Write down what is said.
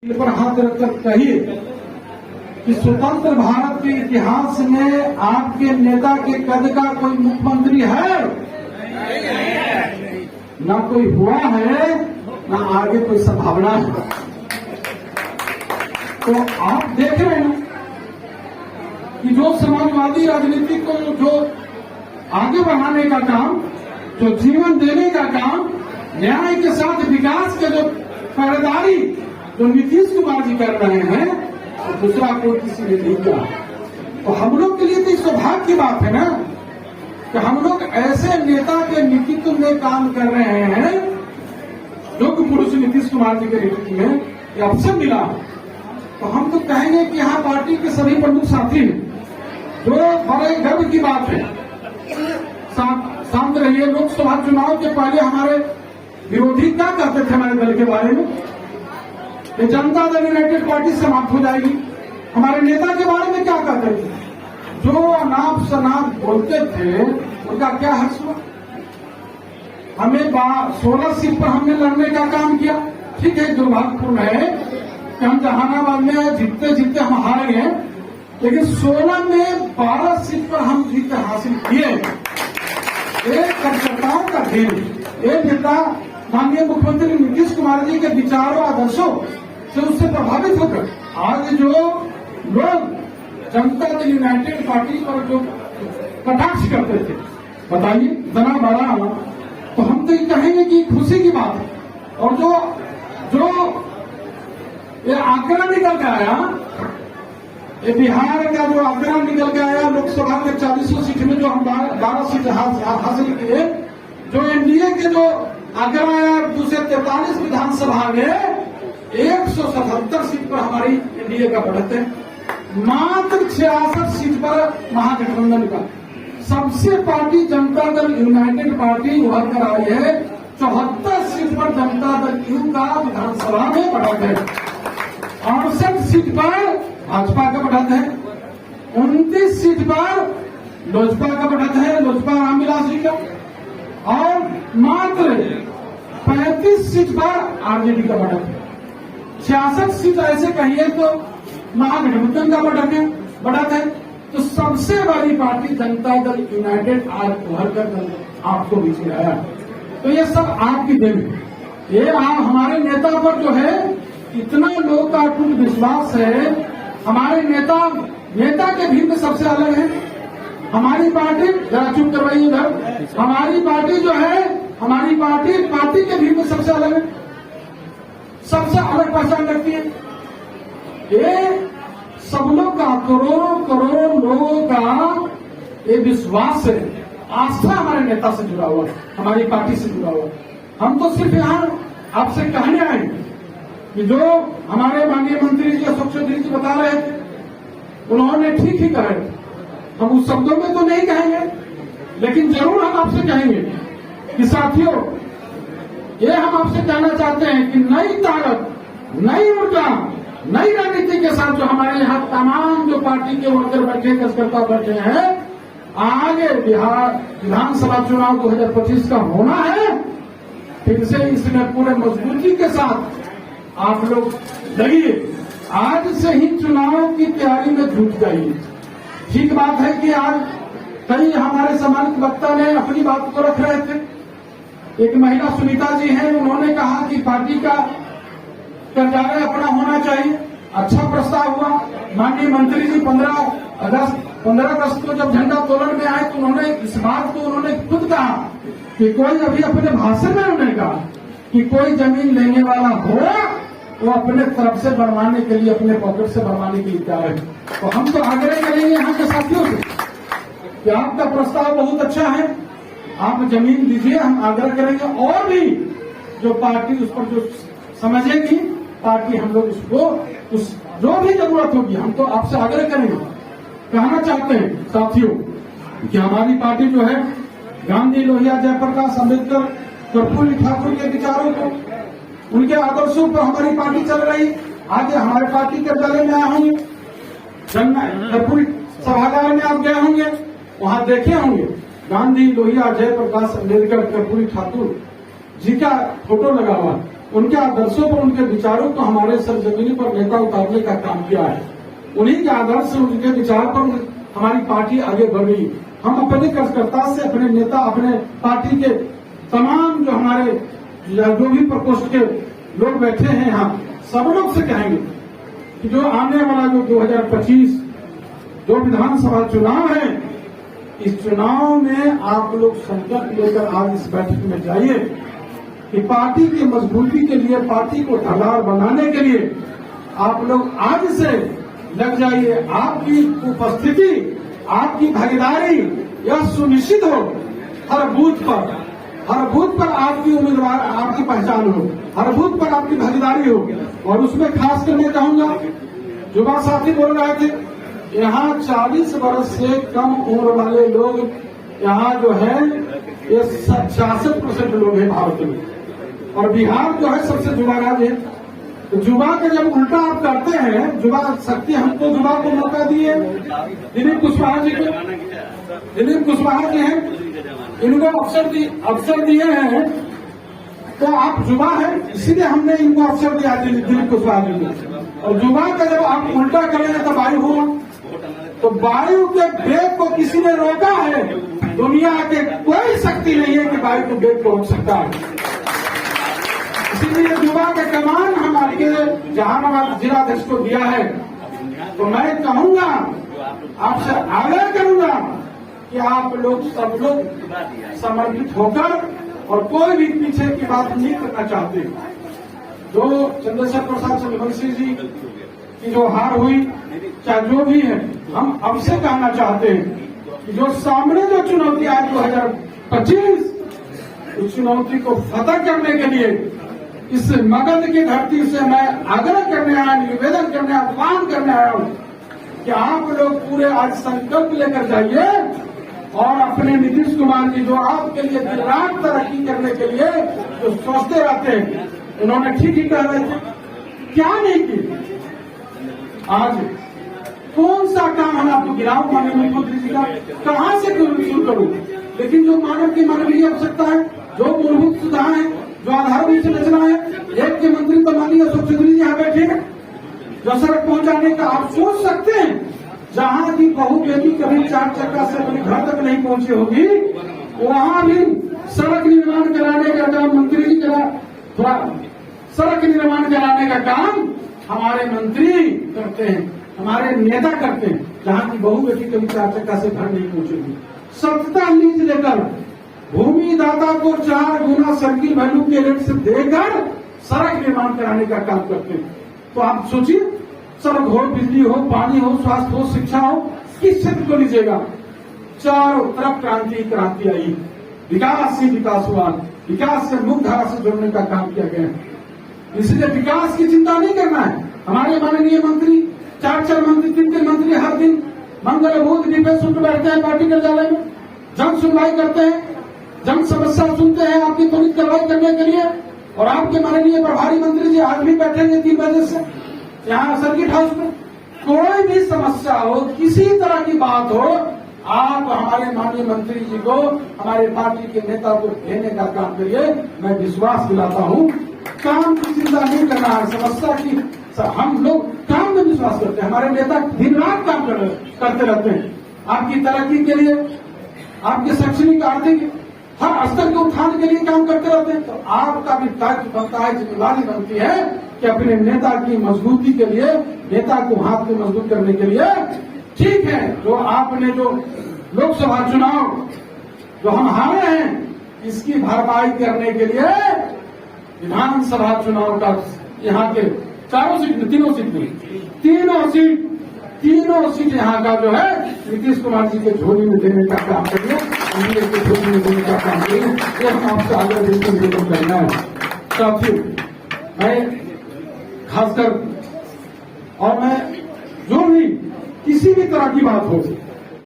पर हाथ रखकर कहिए कि स्वतंत्र भारत के इतिहास में आपके नेता के कद का कोई मुख्यमंत्री है? ना कोई हुआ है, ना आगे कोई संभावना है। तो आप देख रहे हैं कि जो समाजवादी राजनीति को जो आगे बढ़ाने का काम, जो जीवन देने का काम, न्याय के साथ विकास के जो पहरेदारी जो नीतीश कुमार जी कर रहे हैं, तो दूसरा कोई किसी ने नहीं किया। तो हम लोग के लिए तो सौभाग्य की बात है ना कि हम लोग ऐसे नेता के नेतृत्व में काम कर रहे हैं, जो कि पुरुष नीतीश कुमार जी के नेतृत्व में ये अवसर मिला। तो हम तो कहेंगे कि यहाँ पार्टी के सभी प्रमुख साथी जो बड़े गर्व की बात है, शांत रहिए। लोकसभा चुनाव के पहले हमारे विरोधी क्या कहते थे हमारे दल के बारे में? ये जनता दल यूनाइटेड पार्टी समाप्त हो जाएगी। हमारे नेता के बारे में क्या कहते थे? जो अनाप शनाप बोलते थे उनका क्या हर्ष हुआ? हमें 16 सीट पर हमने लड़ने का काम किया। ठीक है, दुर्भाग्यपूर्ण है कि हम जहानाबाद में जीतते जीतते हम हार गए, लेकिन 16 में 12 सीट पर हम जीत हासिल किए। एक कार्यकर्ताओं का खेल, ये नेता माननीय मुख्यमंत्री नीतीश कुमार जी के विचारों आदर्शों से उससे प्रभावित होकर आज जो लोग जनता दल यूनाइटेड पार्टी पर जो कटाक्ष करते थे, बताइए इतना बड़ा, तो हम तो ये कहेंगे कि खुशी की बात है। और जो ये आंकड़ा निकल के आया, ये बिहार का जो आंकड़ा निकल के आया, लोकसभा के 40 सीट में जो हम 12 सीट हासिल किए, जो एनडीए के जो आंकड़ा आया 243 विधानसभा में 177 सीट पर हमारी एनडीए का बढ़त है। मात्र 66 सीट पर महागठबंधन का सबसे party Janata Dal United party उभर कर आई है। 74 सीट पर जनता दल यू का विधानसभा में बढ़त है। 68 सीट पर भाजपा का बढ़त है। 29 सीट पर लोजपा का बढ़त है, लोजपा रामविलास जी का। और मात्र 35 सीट पर आरजेडी का बढ़त है। 66 सीट ऐसे कहिए तो महागठबंधन का बढ़त है। तो सबसे बड़ी पार्टी जनता दल यूनाइटेड आज उभर कर आपको बीच में आया। तो ये सब आपकी देन है। ये आप हमारे नेता पर जो है इतना लोगों का अटूट विश्वास है। हमारे नेता के भी में सबसे अलग है। हमारी पार्टी, जरा चुप करवाइए इधर, हमारी पार्टी जो है, हमारी पार्टी के भी में सबसे अलग है, सबसे अलग पहचान रखती है। ये सब लोग का, करोड़ों लोगों का ये विश्वास है, आस्था हमारे नेता से जुड़ा हुआ है, हमारी पार्टी से जुड़ा हुआ है। हम तो सिर्फ यहाँ आपसे कहने आए कि जो हमारे माननीय मंत्री जी अशोक चौधरी जी बता रहे थे, उन्होंने ठीक ही कहे। हम उस शब्दों में तो नहीं कहेंगे, लेकिन जरूर हम आपसे कहेंगे कि साथियों, ये हम आपसे कहना चाहते हैं कि नई ताकत, नई ऊर्जा, नई रणनीति के साथ जो हमारे यहाँ तमाम जो पार्टी के वर्कर बैठे, कार्यकर्ता बैठे हैं, आगे बिहार विधानसभा चुनाव 2025 का होना है। फिर से इसमें पूरे मजबूती के साथ आप लोग लगिए। आज से ही चुनाव की तैयारी में जुट जाइए। ठीक बात है कि आज कई हमारे समाज के वक्ता ने अपनी बात को रख रहे थे। एक महिला सुनीता जी हैं, उन्होंने कहा कि पार्टी का कार्यालय अपना होना चाहिए। अच्छा प्रस्ताव हुआ। माननीय मंत्री जी 15 अगस्त को जब झंडा तोलन में आए तो उन्होंने इस बात को उन्होंने खुद कहा कि कोई अभी अपने भाषण में उन्होंने कहा कि कोई जमीन लेने वाला हो वो अपने तरफ से बनवाने के लिए, अपने पॉकेट से बनवाने के लिए तैयार है। तो हम तो आग्रह करेंगे यहाँ के साथियों से कि आपका प्रस्ताव बहुत अच्छा है, आप जमीन दीजिए। हम आग्रह करेंगे और भी जो पार्टी उस पर जो समझेगी पार्टी, हम लोग उसको जो भी जरूरत होगी हम तो आपसे आग्रह करेंगे। कहना चाहते हैं साथियों कि हमारी पार्टी जो है गांधी, लोहिया, जयप्रकाश, अम्बेडकर, कर्पूरी ठाकुर के विचारों को, उनके आदर्शों पर हमारी पार्टी चल रही। आज हमारे पार्टी कार्यालय में आए होंगे, कर्पूरी सभागार में आप गए होंगे, वहां देखे होंगे गांधी, लोहिया, जयप्रकाश, अम्बेडकर, कर्पूरी ठाकुर जी का फोटो लगा हुआ। उनके आदर्शों पर, उनके विचारों को हमारे सरजमीनी पर नेता उतारने का काम किया है। उन्हीं के आदर्श, उनके विचार पर हमारी पार्टी आगे बढ़ रही। हम अपने कार्यकर्ता से, अपने नेता, अपने पार्टी के तमाम जो हमारे जो भी प्रकोष्ठ के लोग बैठे हैं यहाँ, सब लोग से कहेंगे कि जो आने वाला जो 2025 जो विधानसभा चुनाव है, इस चुनाव में आप लोग संकल्प लेकर आज इस बैठक में जाइए कि पार्टी की मजबूती के लिए, पार्टी को ढालार बनाने के लिए आप लोग आज से लग जाइए। आपकी उपस्थिति, आपकी भागीदारी यह सुनिश्चित हो। हर बूथ पर आपकी उम्मीदवार, आपकी पहचान हो, हर बूथ पर आपकी भागीदारी हो। और उसमें खास कर मैं कहूंगा, युवा साथी बोल रहे थे, यहाँ 40 वर्ष से कम उम्र वाले लोग यहाँ जो है ये 66% लोग हैं भारत में, और बिहार जो है सबसे युवा राज्य है। तो युवा का जब उल्टा आप करते हैं, युवा शक्ति हमको युवा को मौका दिए दिलीप कुशवाहा जी को, दिलीप कुशवाहा जी हैं, इनको अवसर दिए हैं, तो आप युवा हैं, इसीलिए हमने इनको अवसर दिया दिलीप कुशवाहा जी को। और युवा का जब आप उल्टा करेंगे तो वायु हुआ, तो वायु के वेग को किसी ने रोका है? दुनिया के कोई शक्ति नहीं है कि वायु के वेग को रोक सकता है। इसीलिए युवा का कमान हम आपके जहानाबाद जिलाध्यक्ष को दिया है। तो मैं कहूंगा, आपसे आग्रह करूंगा कि आप लोग सब लोग समर्पित होकर, और कोई भी पीछे की बात नहीं करना चाहते। जो चंद्रशेखर प्रसाद चंद्रवंशी जी की जो हार हुई, चाहे जो भी है, हम अब से कहना चाहते हैं कि जो सामने जो चुनौती आज 2025, उस चुनौती को फतह करने के लिए इस मगध की धरती से मैं आग्रह करने आया, निवेदन करने, आह्वान करने आया हूं कि आप लोग पूरे आज संकल्प लेकर जाइए, और अपने नीतीश कुमार जी जो आपके लिए दिन रात तरक्की करने के लिए जो सोचते रहते हैं, उन्होंने ठीक ही कह रहे थे, क्या नहीं की। आज कौन सा काम हम आपको गिराव माननीय मुख्यमंत्री जी का, कहां से शुरू करूं? लेकिन जो मानव की मानवीय आवश्यकता है, जो मूलभूत सुविधाएं हैं, जो आधारभूत संरचना है, एक के मंत्री तो माननीय अशोक चौधरी जी यहाँ बैठे हैं, जो सड़क पहुंचाने का आप सोच सकते हैं, जहां की बहू बेटी कभी 4 चक्का से अपने घर तक नहीं पहुंची होगी, वहां भी सड़क निर्माण कराने का काम मंत्री जी थोड़ा सड़क निर्माण कराने का काम हमारे मंत्री करते हैं, हमारे नेता करते हैं, जहां की बहू बेटी कभी 4 चक्का से घर नहीं पहुंचेगी। सत्ता लीज लेकर भूमि दाता को 4 गुना सर्किल वैल्यू के रेट से देकर सड़क निर्माण कराने का काम करते हैं। तो आप सोचिए, सड़क हो, बिजली हो, पानी हो, स्वास्थ्य हो, शिक्षा हो, किस क्षेत्र को लीजिएगा, चारों तरफ क्रांति आई, विकास ही विकास हुआ, विकास से मुक्त धारा से जोड़ने का काम किया गया है। इसलिए विकास की चिंता नहीं करना है। हमारे माननीय मंत्री 4 मंत्री, 3 मंत्री हर दिन मंगल बुध दिवस उठ बैठते हैं पार्टी कार्यालय में, जन सुनवाई करते हैं, जन समस्या सुनते हैं आपकी त्वरित कार्रवाई करने के लिए। और आपके माननीय प्रभारी मंत्री जी आज भी बैठेंगे 3 बजे से यहाँ सर्किट हाउस में। कोई भी समस्या हो, किसी तरह की बात हो, आप हमारे माननीय मंत्री जी को, हमारे पार्टी के नेता को देने का काम करिए। मैं विश्वास दिलाता हूँ, काम की चिंता नहीं करना है, समस्या की हम लोग काम में विश्वास करते हैं। हमारे नेता दिन रात काम करते रहते हैं आपकी तरक्की के लिए, आपके शैक्षणिक आर्थिक हर स्तर के उत्थान के लिए काम करते रहते हैं। तो आपका भी दायित्व बनता है, जिम्मेदारी बनती है कि अपने नेता की मजबूती के लिए, नेता को हाथ में मजबूत करने के लिए, ठीक है, जो आपने जो लोकसभा चुनाव जो हम हारे हैं, इसकी भरपाई करने के लिए विधानसभा चुनाव का यहाँ के 4 सीट, 3 सीट यहाँ का जो है नीतीश कुमार जी के झोली में देने का काम करिए, के झोली में देने का काम करिए। ये हम आपसे आगे देश निवेदन करना है। साथियों, मैं खासकर, और मैं जो भी किसी भी तरह की बात हो,